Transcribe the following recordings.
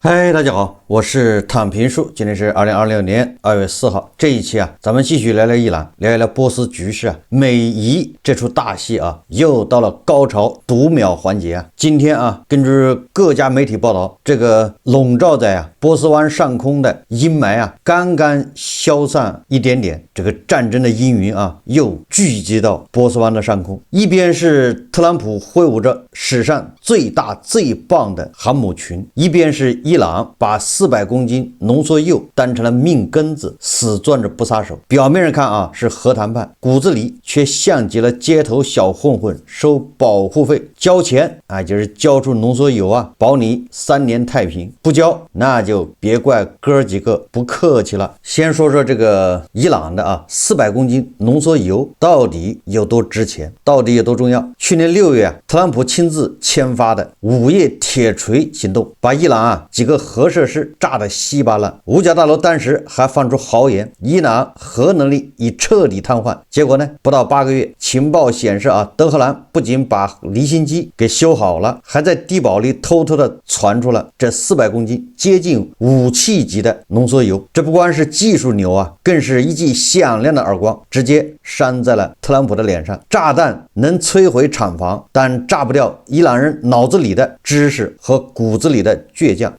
嗨，大家好，我是躺平树，今天是2026年2月4号。这一期咱们继续聊聊伊朗，聊一聊波斯局势美伊这出大戏又到了高潮读秒环节今天根据各家媒体报道，这个笼罩在波斯湾上空的阴霾刚刚消散一点点，这个战争的阴云又聚集到波斯湾的上空。一边是特朗普挥舞着史上最大最棒的航母群，一边是伊朗把400公斤浓缩铀当成了命根子，死攥着不撒手。表面上看是核谈判，骨子里却像极了街头小混混收保护费，交钱就是交出浓缩铀保你3年太平，不交那就别怪哥几个不客气了。先说说这个伊朗的400公斤浓缩铀到底有多值钱，到底有多重要。去年6月特朗普亲自签发的午夜铁锤行动，把伊朗几个核设施炸得稀巴烂。五角大楼当时还放出豪言，伊朗核能力已彻底瘫痪。结果呢，不到8个月，情报显示德黑兰不仅把离心机给修好了，还在地堡里偷偷的传出了这400公斤接近武器级的浓缩铀。这不光是技术牛更是一记响亮的耳光，直接扇在了特朗普的脸上。炸弹能摧毁厂房，但炸不掉伊朗人脑子里的知识和骨子里的倔强。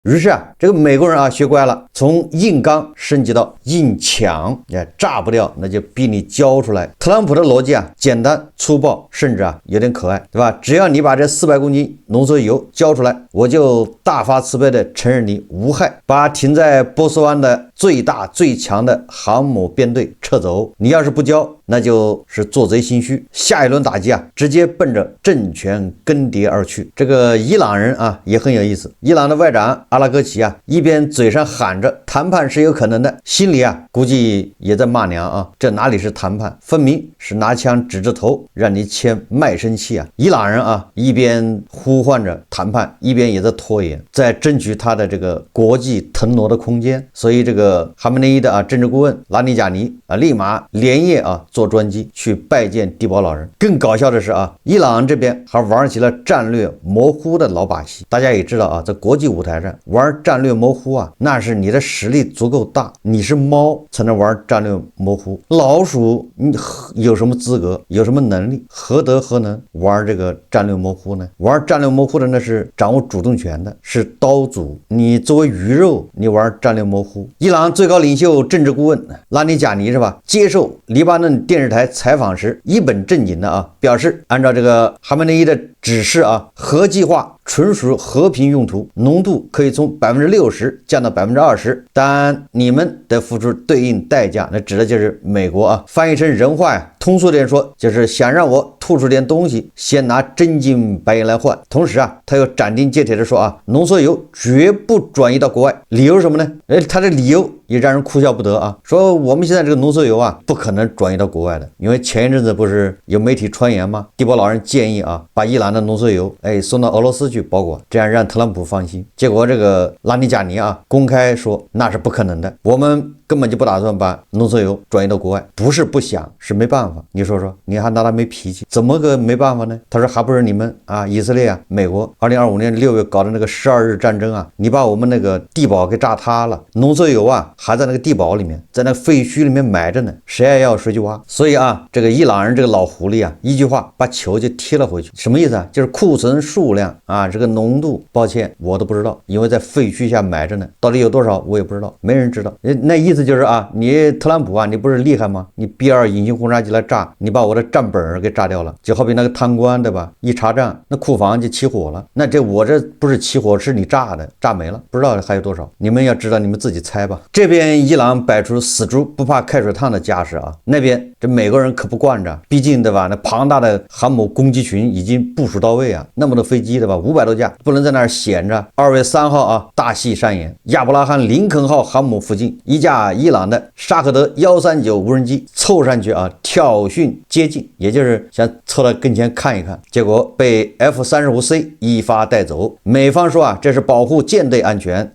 于是这个美国人学乖了，从硬刚升级到硬抢，炸不掉那就逼你交出来。特朗普的逻辑简单粗暴，甚至有点可爱，对吧？只要你把这400公斤浓缩铀交出来，我就大发慈悲的承认你无害，把停在波斯湾的最大最强的航母编队撤走。你要是不交，那就是做贼心虚。下一轮打击直接奔着政权更迭而去。这个伊朗人也很有意思，伊朗的外长阿拉戈齐一边嘴上喊着谈判是有可能的，心里估计也在骂娘这哪里是谈判，分明是拿枪指着头让你签卖身契伊朗人一边呼唤着谈判，一边也在拖延，在争取他的这个国际腾挪的空间。所以这个哈梅内伊的政治顾问拉尼贾尼立马连夜坐专机去拜见地保老人。更搞笑的是伊朗这边还玩起了战略模糊的老把戏。大家也知道在国际舞台上玩战略模糊那是你的实力足够大，你是猫才能玩战略模糊，老鼠你有什么资格，有什么能力，何德何能玩这个战略模糊呢？玩战略模糊的那是掌握主动权的，是刀俎，你作为鱼肉你玩战略模糊。伊朗最高领袖政治顾问拉尼贾尼是吧，接受黎巴嫩电视台采访时一本正经的表示，按照这个哈梅内伊的指示核计划纯属和平用途，浓度可以从60%降到20%，但你们得付出对应代价。那指的就是美国翻译成人话通俗点说，就是想让我吐出点东西，先拿真金白银来换。同时他又斩钉截铁的说浓缩铀绝不转移到国外。理由是什么呢？他的理由也让人哭笑不得说我们现在这个浓缩铀不可能转移到国外的，因为前一阵子不是有媒体传言吗？地保老人建议把伊朗的浓缩铀送到俄罗斯去保管，这样让特朗普放心。结果这个拉尼贾尼公开说那是不可能的，我们根本就不打算把浓缩铀转移到国外，不是不想，是没办法。你说说，你还拿他没脾气，怎么个没办法呢？他说还不是你们以色列美国2025年6月搞的那个12日战争你把我们那个地堡给炸塌了，浓缩铀还在那个地堡里面，在那废墟里面埋着呢，谁爱要谁去挖。所以这个伊朗人这个老狐狸一句话把球就踢了回去。什么意思就是库存数量这个浓度，抱歉我都不知道，因为在废墟下埋着呢，到底有多少我也不知道，没人知道。那意思就是你特朗普你不是厉害吗？你 B2 隐形轰炸机来炸，你把我的账本给炸掉了，就好比那个贪官对吧，一查账那库房就起火了，那我这不是起火，是你炸的，炸没了，不知道还有多少。你们要知道你们自己猜吧。这边伊朗摆出死猪不怕开水烫的架势那边这美国人可不惯着，毕竟对吧，那庞大的航母攻击群已经部署到位那么多飞机对吧，500多架，不能在那儿闲着。2月3号大戏上演，亚伯拉罕林肯号航母附近，一架伊朗的沙赫德139无人机凑上去挑衅接近，也就是想凑到跟前看一看，结果被 F-35C 一发带走。美方说这是保护舰队安全。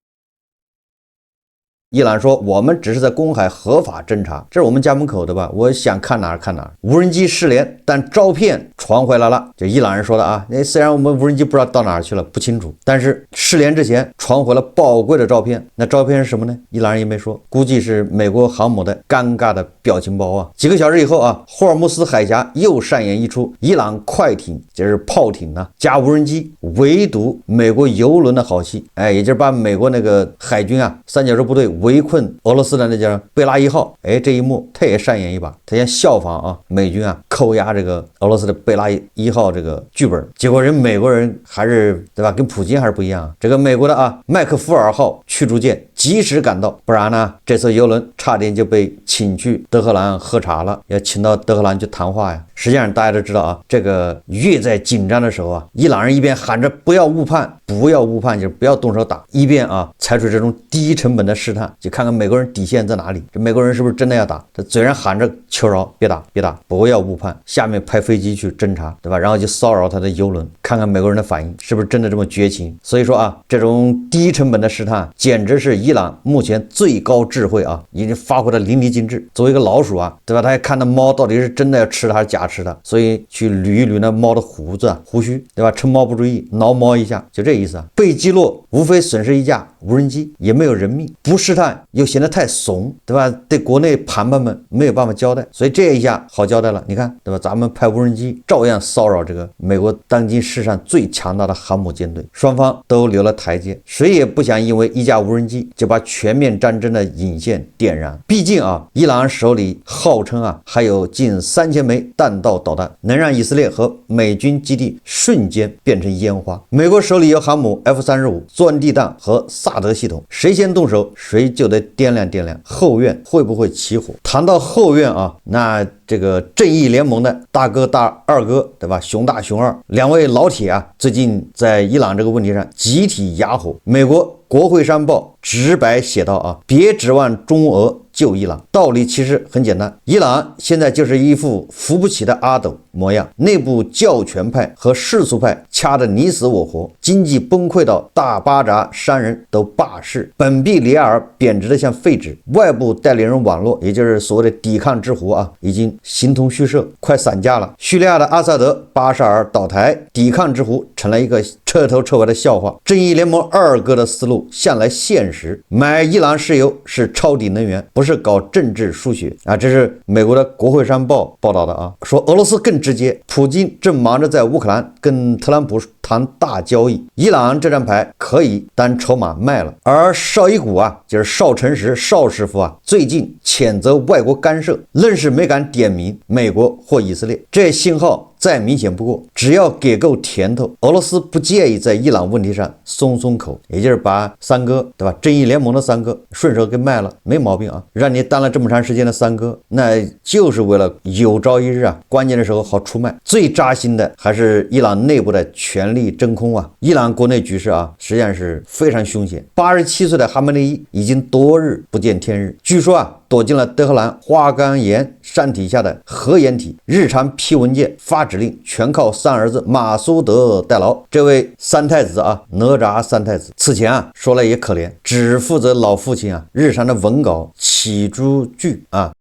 伊朗说我们只是在公海合法侦查，这是我们家门口的吧？我想看哪儿看哪儿。无人机失联，但照片传回来了。这伊朗人说的啊，虽然我们无人机不知道到哪儿去了，不清楚，但是失联之前传回了宝贵的照片。那照片是什么呢？伊朗人也没说，估计是美国航母的尴尬的表情包啊。几个小时以后啊，霍尔木斯海峡又上演一出伊朗快艇，就是炮艇呢加无人机围堵美国油轮的好戏。也就是把美国那个海军啊三角洲部队围困俄罗斯的那叫贝拉1号，这一幕他也上演一把，他先效仿啊美军啊扣押这个俄罗斯的贝拉1号这个剧本，结果人美国人还是对吧，跟普京还是不一样。这个美国的啊麦克福尔号驱逐舰及时赶到，不然呢这艘油轮差点就被请去德黑兰喝茶了，要请到德黑兰去谈话呀。实际上大家都知道啊，这个越在紧张的时候啊，伊朗人一边喊着不要误判，不要误判，就是不要动手打，一边啊采取这种低成本的试探，就看看美国人底线在哪里，这美国人是不是真的要打，这嘴上喊着求饶，别打别打，不要误判，下面派飞机去侦查，对吧？然后就骚扰他的油轮，看看美国人的反应是不是真的这么绝情。所以说啊，这种低成本的试探简直是伊朗目前最高智慧啊，已经发挥的淋漓尽致。作为一个老鼠啊，对吧？他还看那猫到底是真的要吃它还是假吃它，所以去捋一捋那猫的胡子胡须，对吧？趁猫不注意挠猫一下，就这意思啊。被击落无非损失一架无人机，也没有人命，不试探又显得太怂，对吧？对国内盘盘们没有办法交代，所以这一下好交代了。你看，对吧？咱们派无人机照样骚扰这个美国当今世上最强大的航母舰队，双方都留了台阶，谁也不想因为一架无人机就把全面战争的引线点燃。毕竟啊，伊朗手里号称啊还有近3000枚弹道导弹，能让以色列和美军基地瞬间变成烟花。美国手里有航母 F-35、钻地弹和萨德系统，谁先动手谁就得掂量掂量后院会不会起火。谈到后院啊，那这个正义联盟的大哥大二哥，对吧？熊大熊二两位老铁啊，最近在伊朗这个问题上集体哑火。美国国会山报直白写道啊，别指望中俄救伊朗。道理其实很简单，伊朗现在就是一副扶不起的阿斗模样，内部教权派和世俗派掐得你死我活，经济崩溃到大巴扎商人都罢市，本币里亚尔贬值的像废纸，外部代理人网络，也就是所谓的抵抗之狐啊，已经形同虚设，快散架了。叙利亚的阿萨德、巴沙尔倒台，抵抗之狐成了一个彻头彻尾的笑话。正义联盟二哥的思路向来现实，买伊朗石油是抄底能源，不是搞政治输血啊！这是美国的国会山报报道的啊，说俄罗斯更直接，普京正忙着在乌克兰跟特朗普谈大交易，伊朗这张牌可以当筹码卖了。而绍伊古啊，就是邵成实邵师傅啊，最近谴责外国干涉，愣是没敢点名美国或以色列，这信号再明显不过，只要给够甜头，俄罗斯不介意在伊朗问题上松松口，也就是把三哥，对吧？正义联盟的三哥顺手给卖了，没毛病啊！让你当了这么长时间的三哥，那就是为了有朝一日啊，关键的时候好出卖。最扎心的还是伊朗内部的权力真空啊！伊朗国内局势啊，实际上是非常凶险。87岁的哈梅内伊已经多日不见天日，据说啊，躲进了德黑兰花岗岩山体下的核掩体，日常批文件发指令全靠三儿子马苏德代劳。这位三太子啊，哪吒三太子此前啊，说来也可怜，只负责老父亲啊日常的文稿起朱句啊，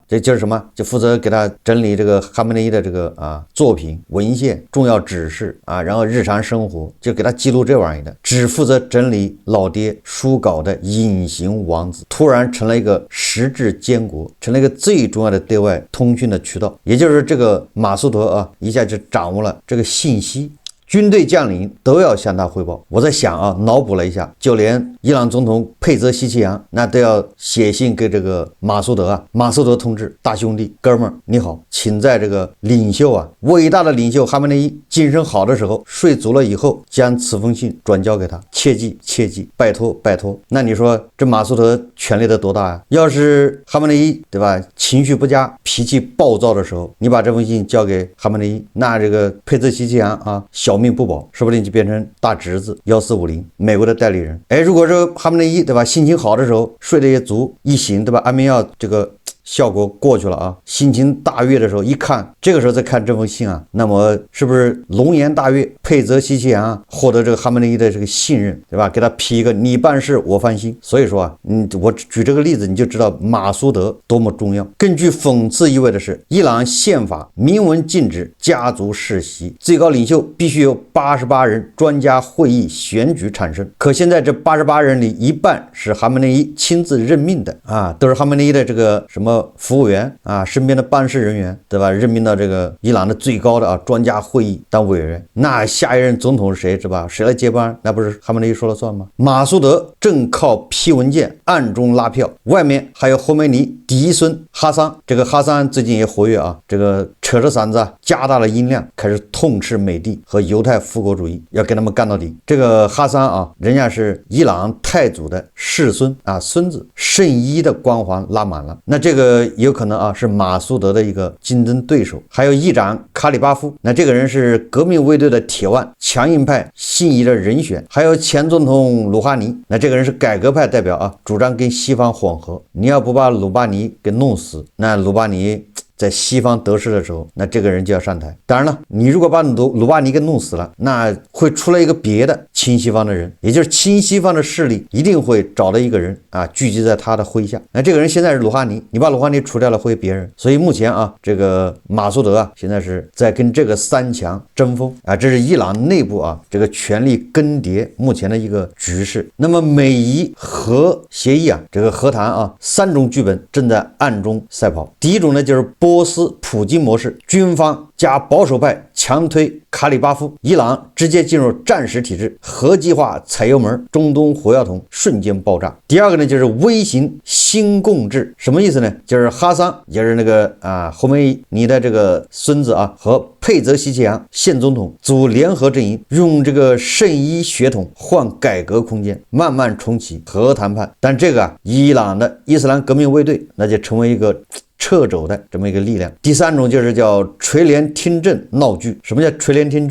这就是什么？就负责给他整理这个哈梅内伊的这个作品、文献、重要指示啊，然后日常生活就给他记录这玩意的，只负责整理老爹书稿的隐形王子，突然成了一个实质监国，成了一个最重要的对外通讯的渠道。也就是这个马苏德啊，一下就掌握了这个信息。军队将领都要向他汇报。我在想啊，脑补了一下，就连伊朗总统佩泽西奇扬那都要写信给这个马苏德啊，马苏德同志，大兄弟，哥们儿，你好，请在这个领袖啊，伟大的领袖哈梅内伊精神好的时候，睡足了以后，将此封信转交给他，切记切记，拜托拜托。那你说这马苏德权力得多大呀？要是哈梅内伊对吧，情绪不佳，脾气暴躁的时候，你把这封信交给哈梅内伊，那这个佩泽西奇扬啊，小命不保，说不定就变成大侄子1450美国的代理人。如果说哈梅内伊对吧，心情好的时候睡得也足，一醒对吧，安眠药这个效果过去了啊，心情大悦的时候一看，这个时候再看这封信啊，那么是不是龙颜大悦，佩泽西齐扬获得这个哈梅内伊的这个信任，对吧？给他批一个你办事我放心。所以说啊，我举这个例子你就知道马苏德多么重要。更具讽刺意味的是，伊朗宪法明文禁止家族世袭，最高领袖必须由88人专家会议选举产生。可现在这88人里，一半是哈梅内伊亲自任命的啊，都是哈梅内伊的这个什么服务员啊，身边的办事人员，对吧？任命到这个伊朗的最高的专家会议当委员。那下一任总统是谁，是吧？谁来接班？那不是哈梅内伊说了算吗？马苏德正靠批文件暗中拉票，外面还有侯梅尼嫡孙哈桑。这个哈桑最近也活跃啊，这个扯着嗓子加大了音量，开始痛斥美帝和犹太复国主义，要跟他们干到底。这个哈桑人家是伊朗太祖的世孙孙子，圣伊的光环拉满了。那这个有可能是马苏德的一个竞争对手。还有议长卡里巴夫，那这个人是革命卫队的铁腕，强硬派信仪的人选。还有前总统鲁哈尼，那这个人是改革派代表主张跟西方混合。你要不把鲁巴尼给弄死，那鲁巴尼在西方得势的时候，那这个人就要上台。当然了，你如果把鲁巴尼给弄死了，那会出来一个别的亲西方的人，也就是亲西方的势力一定会找到一个人聚集在他的麾下。那这个人现在是鲁哈尼，你把鲁哈尼除掉了会别人。所以目前这个马苏德现在是在跟这个三强争锋这是伊朗内部这个权力更迭目前的一个局势。那么美伊核协议这个和谈3种剧本正在暗中赛跑。第一种呢，就是波斯普京模式，军方加保守派强推卡里巴夫，伊朗直接进入战时体制，核计划踩油门，中东火药桶瞬间爆炸。第二个呢，就是微型新共治，什么意思呢？就是哈桑，也是那个侯梅尼的这个孙子和佩泽西齐扬现总统组联合阵营，用这个圣伊血统换改革空间，慢慢重启核谈判。但这个伊朗的伊斯兰革命卫队那就成为一个掣肘的这么一个力量。第三种就是叫垂帘听政闹剧。什么叫垂帘听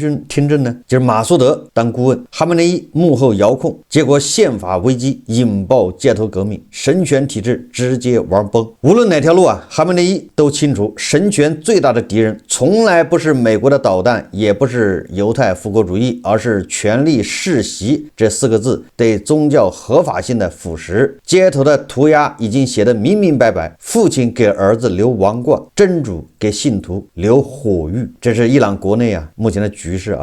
政呢？就是马苏德当顾问，哈梅内伊幕后遥控，结果宪法危机引爆街头革命，神权体制直接玩崩。无论哪条路哈梅内伊都清楚，神权最大的敌人从来不是美国的导弹，也不是犹太复国主义，而是权力世袭这4个字对宗教合法性的腐蚀。街头的涂鸦已经写得明明白白，父亲给儿子留王冠，真主给信徒留火狱。这是伊朗国内目前的局势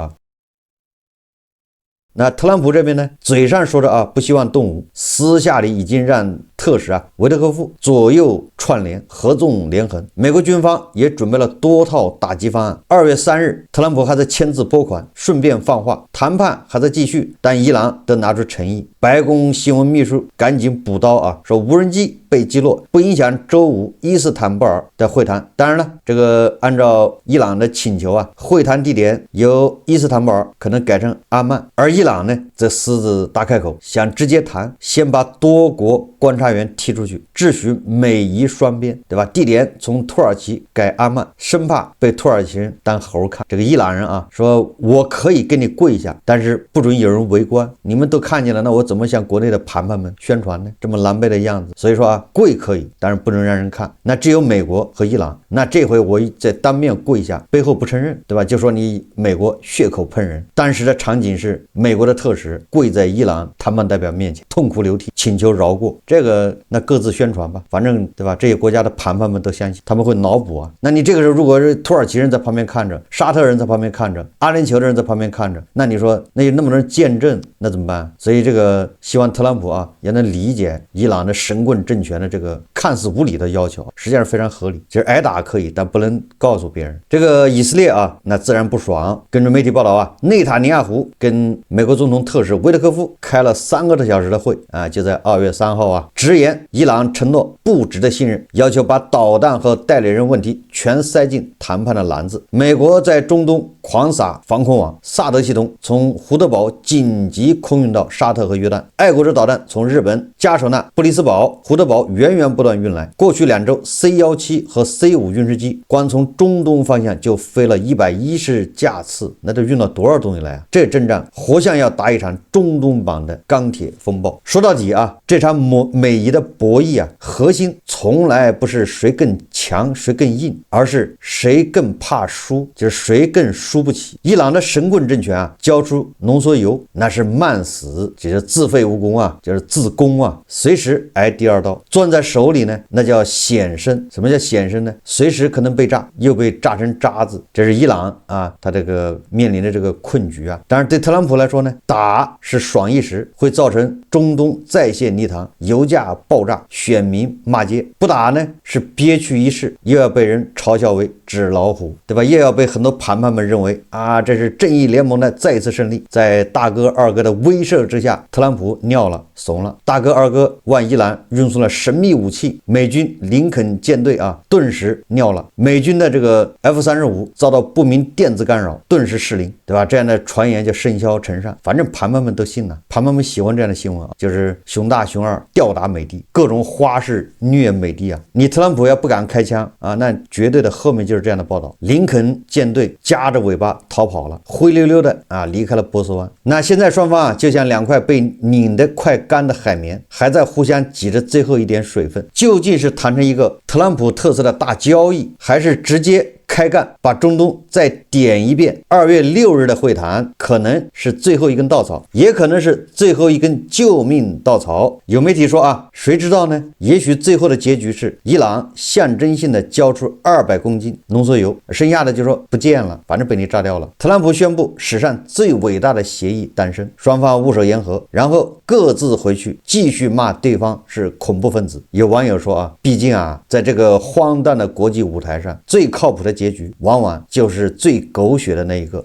那特朗普这边呢，嘴上说着不希望动武，私下里已经让特使维特科夫左右串联，合纵连横。美国军方也准备了多套打击方案。2月3日，特朗普还在签字拨款，顺便放话，谈判还在继续，但伊朗得拿出诚意。白宫新闻秘书赶紧补刀说无人机被击落，不影响周五伊斯坦布尔的会谈。当然了，这个按照伊朗的请求会谈地点由伊斯坦布尔可能改成阿曼，而伊朗呢则狮子大开口，想直接谈，先把多国观察员踢出去，秩序美伊双边，对吧？地点从土耳其改阿曼，生怕被土耳其人当猴看。这个伊朗人说我可以跟你跪下，但是不准有人围观，你们都看见了，那我怎么向国内的盘盘们宣传呢？这么狼狈的样子。所以说跪可以，但是不能让人看。那只有美国和伊朗，那这回我在当面跪下，背后不承认，对吧？就说你美国血口喷人。当时的场景是美国的特使跪在伊朗谈判代表面前，痛哭流涕，请求饶过。这个那各自宣传吧，反正对吧？这些国家的盘盘们都相信，他们会脑补那你这个时候如果是土耳其人在旁边看着，沙特人在旁边看着，阿联酋的人在旁边看着，那你说那有那么多人见证，那怎么办？所以这个希望特朗普也能理解伊朗的神棍政权的这个看似无理的要求，实际上非常合理。其实挨打可以，但不能告诉别人。这个以色列那自然不爽。根据媒体报道内塔尼亚胡跟美国总统特使维特科夫开了3个多小时的会就在2月3号直言伊朗承诺不值得信任，要求把导弹和代理人问题全塞进谈判的篮子。美国在中东狂撒防空网，萨德系统从胡德堡紧急空运到沙特和约旦，爱国者导弹从日本加手纳、布里斯堡、胡德堡源源不断运来。过去2周 C-17 和 C-5 运输机光从中东方向就飞了110架次，那都运了多少东西来这阵仗活像要打一场中东版的钢铁风暴。说到底这场美美伊的博弈啊，核心从来不是谁更强谁更硬，而是谁更怕输，就是谁更输不起。伊朗的神棍政权啊，交出浓缩铀那是慢死，就是自废武功啊，就是自宫啊，随时挨第二刀。攥在手里呢，那叫险身。什么叫险身呢？随时可能被炸，又被炸成渣子。这是伊朗啊，他这个面临的这个困局啊。当然对特朗普来说呢，打是爽一时，会造成中东再陷泥塘，油价爆炸，选民骂街；不打呢是憋屈一世，又要被人嘲笑为纸老虎，对吧？又要被很多谈判们认为啊，这是正义联盟的再一次胜利。在大哥二哥的威慑之下，特朗普尿了怂了。大哥二哥万伊朗运送了神秘武器，美军林肯舰队啊顿时尿了。美军的这个 F-35遭到不明电子干扰，顿时失灵，对吧？这样的传言就甚嚣尘上，反正盘盘们都信了，盘盘们喜欢这样的新闻啊，就是熊大熊二吊打美帝，各种花式虐美帝啊。你特朗普要不敢开枪啊，那绝对的后面就是这样的报道。林肯舰队夹着尾巴逃跑了，灰溜溜的啊离开了波斯湾。那现在双方啊就像两块被拧得快干的海绵，还在互相挤着最后一点水分。究竟是谈成一个特朗普特色的大交易，还是直接开干把中东再点一遍？2月6日的会谈可能是最后一根稻草，也可能是最后一根救命稻草。有媒体说啊，谁知道呢？也许最后的结局是伊朗象征性的交出200公斤浓缩铀，剩下的就说不见了，反正被你炸掉了。特朗普宣布史上最伟大的协议诞生，双方握手言和，然后各自回去继续骂对方是恐怖分子。有网友说啊，毕竟啊，在这个荒诞的国际舞台上，最靠谱的结局往往就是最狗血的那一个。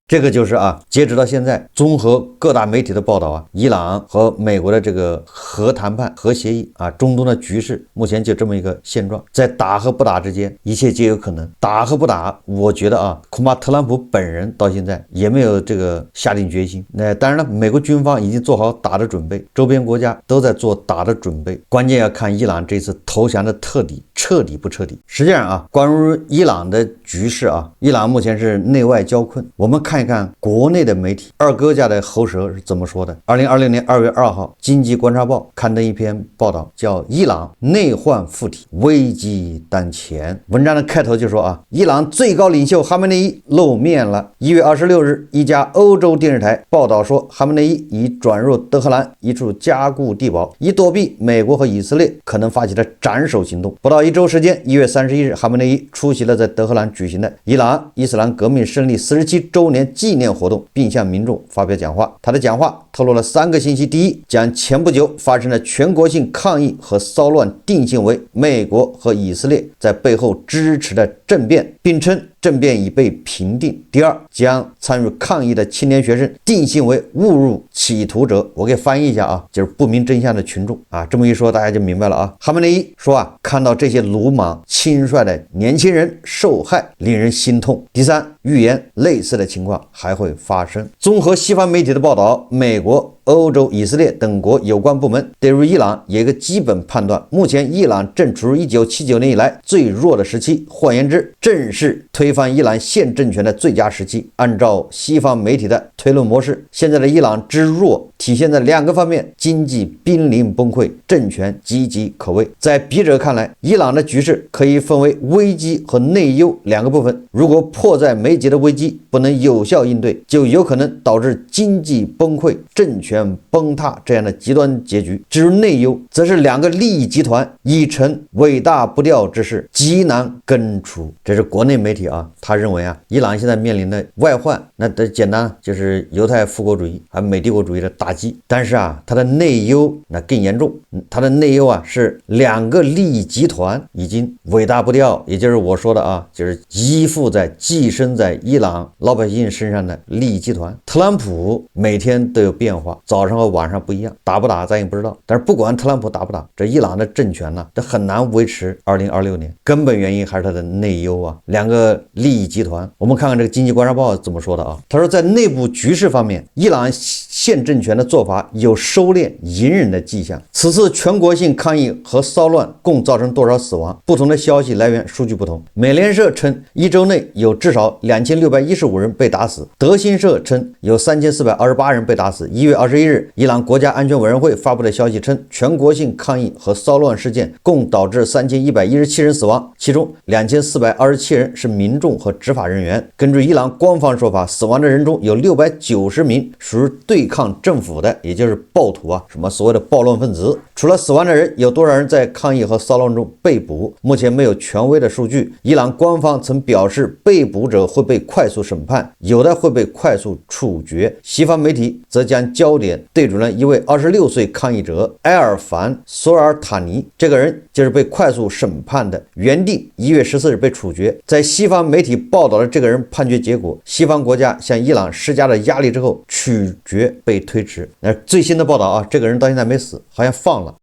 这个就是啊，截止到现在，综合各大媒体的报道啊，伊朗和美国的这个核谈判、核协议啊，中东的局势目前就这么一个现状，在打和不打之间，一切皆有可能。打和不打，我觉得啊，恐怕特朗普本人到现在也没有这个下定决心。那当然了，美国军方已经做好打的准备，周边国家都在做打的准备，关键要看伊朗这次投降的彻底不彻底。实际上啊，关于伊朗的局势啊，伊朗目前是内外交困。我们看一看国内的媒体，二哥家的喉舌是怎么说的。2020年2月2号，经济观察报刊登一篇报道，叫伊朗内患附体，危机当前。文章的开头就说啊，伊朗最高领袖哈梅内伊露面了。1月26日，一家欧洲电视台报道说，哈梅内伊已转入德黑兰一处加固地堡，以躲避美国和以色列可能发起的斩首行动。不到1周时间，1月31日，哈梅内伊出席了在德黑兰举行的伊朗伊斯兰革命胜利47周年纪念活动，并向民众发表讲话。他的讲话透露了3个信息：第一，将前不久发生的全国性抗议和骚乱定性为美国和以色列在背后支持的政变，并称政变已被平定。第二，将参与抗议的青年学生定性为误入企图者。我给翻译一下啊，就是不明真相的群众啊。这么一说，大家就明白了啊。哈梅内伊说啊，看到这些鲁莽轻率的年轻人受害，令人心痛。第三，预言类似的情况还会发生。综合西方媒体的报道，美国、欧洲、以色列等国有关部门对于伊朗有一个基本判断：目前伊朗正处于1979年以来最弱的时期，换言之，正是推翻伊朗现政权的最佳时期。按照西方媒体的推论模式，现在的伊朗之弱体现在2个方面：经济濒临崩溃，政权岌岌可危。在笔者看来，伊朗的局势可以分为危机和内忧2个部分。如果迫在眉睫的危机不能有效应对，就有可能导致经济崩溃、政权崩塌这样的极端结局。至于内忧，则是2个利益集团已成尾大不掉之势，极难根除。这是国内媒体啊，他认为啊，伊朗现在面临的外患，那简单就是犹太复国主义和美帝国主义的打击。但是啊，它的内忧那更严重，它的内忧啊是2个利益集团已经尾大不掉，也就是我说的啊，就是依附在寄生在伊朗老百姓身上的利益集团。特朗普每天都有变化，早上和晚上不一样，打不打咱也不知道。但是不管特朗普打不打，这伊朗的政权呢，这很难维持2026年。根本原因还是它的内忧啊，2个利益集团。我们看看这个经济观察报怎么说的啊？他说，在内部局势方面，伊朗现政权的做法有收敛隐忍的迹象。此次全国性抗议和骚乱共造成多少死亡？不同的消息来源数据不同。美联社称1周内有至少2615人被打死，德新社称有3428人被打死。1月21 31日，伊朗国家安全委员会发布的消息称，全国性抗议和骚乱事件共导致3117人死亡，其中2427人是民众和执法人员。根据伊朗官方说法，死亡的人中有690名属于对抗政府的，也就是暴徒啊，什么所谓的暴乱分子。除了死亡的人，有多少人在抗议和骚乱中被捕，目前没有权威的数据。伊朗官方曾表示，被捕者会被快速审判，有的会被快速处决。西方媒体则将焦点对准了一位26岁抗议者埃尔凡·索尔塔尼，这个人就是被快速审判的，原定1月14日被处决。在西方媒体报道了这个人判决结果，西方国家向伊朗施加了压力之后，处决被推迟。最新的报道啊，这个人到现在没死，好像放了。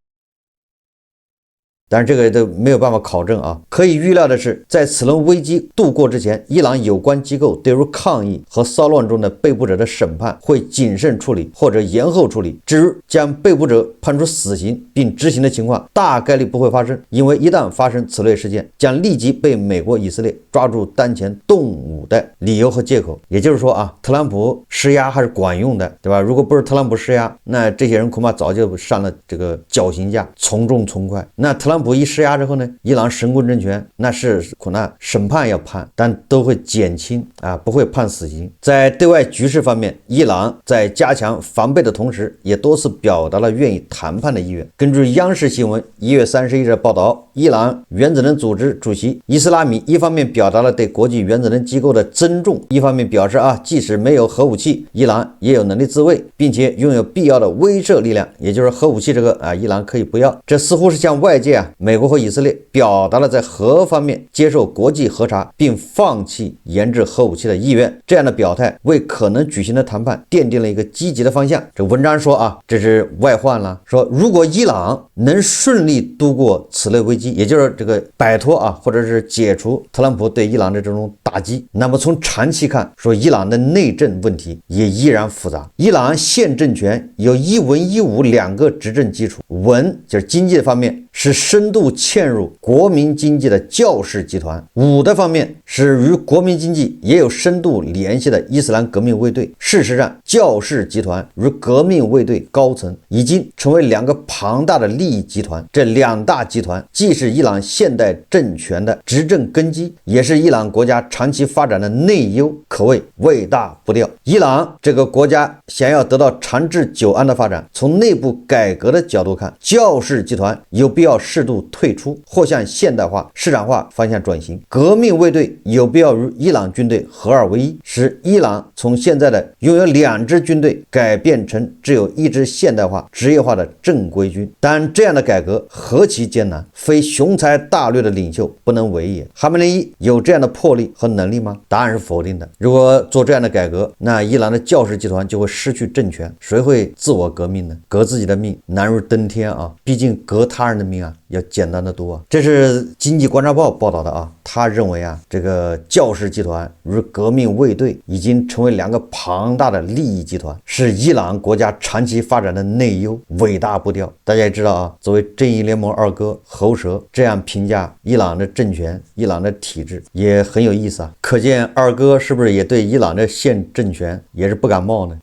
但是这个都没有办法考证啊。可以预料的是，在此轮危机度过之前，伊朗有关机构对于抗议和骚乱中的被捕者的审判会谨慎处理或者延后处理。至于将被捕者判处死刑并执行的情况，大概率不会发生，因为一旦发生此类事件，将立即被美国、以色列抓住当前动武的理由和借口。也就是说啊，特朗普施压还是管用的，对吧？如果不是特朗普施压，那这些人恐怕早就上了这个绞刑架，从重从快。那特朗普一施压之后呢，伊朗神棍政权那是可能审判要判，但都会减轻啊，不会判死刑。在对外局势方面，伊朗在加强防备的同时，也多次表达了愿意谈判的意愿。根据央视新闻1月31日报道，伊朗原子能组织主席伊斯拉米一方面表达了对国际原子能机构的尊重，一方面表示啊，即使没有核武器，伊朗也有能力自卫，并且拥有必要的威慑力量，也就是核武器这个啊，伊朗可以不要。这似乎是向外界美国和以色列表达了在核方面接受国际核查并放弃研制核武器的意愿。这样的表态为可能举行的谈判奠定了一个积极的方向。这文章说啊，这是外患了，说如果伊朗能顺利度过此类危机，也就是这个摆脱啊，或者是解除特朗普对伊朗的这种打击，那么从长期看，说伊朗的内政问题也依然复杂。伊朗现政权有一文一武两个执政基础，文就是经济方面是深度嵌入国民经济的教士集团，武的方面是与国民经济也有深度联系的伊斯兰革命卫队。事实上，教士集团与革命卫队高层已经成为两个庞大的利益集团。这两大集团既是伊朗现代政权的执政根基，也是伊朗国家长期发展的内忧，可谓为大不掉。伊朗这个国家想要得到长治久安的发展，从内部改革的角度看，教士集团有必要适度退出，或向现代化、市场化方向转型。革命卫队有必要与伊朗军队合二为一，使伊朗从现在的拥有2支军队改变成只有1支现代化、职业化的正规军。但这样的改革何其艰难，非雄才大略的领袖不能为也。哈梅内伊有这样的魄力和能力吗？答案是否定的。如果做这样的改革，那伊朗的教士集团就会失去政权，谁会自我革命呢？革自己的命难如登天啊！毕竟革他人的命啊，要简单的多啊。这是经济观察报报道的啊，他认为啊，这个教士集团与革命卫队已经成为2个庞大的利益集团，是伊朗国家长期发展的内忧，尾大不掉。大家也知道啊，作为正义联盟二哥喉舌这样评价伊朗的政权、伊朗的体制也很有意思啊。可见二哥是不是也对伊朗的现政权也是不感冒呢？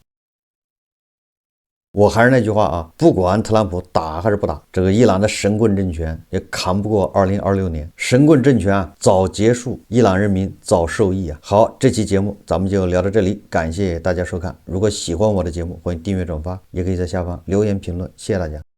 我还是那句话啊，不管特朗普打还是不打，这个伊朗的神棍政权也扛不过2026年。神棍政权啊，早结束，伊朗人民早受益啊。好，这期节目咱们就聊到这里，感谢大家收看。如果喜欢我的节目，欢迎订阅转发，也可以在下方留言评论，谢谢大家。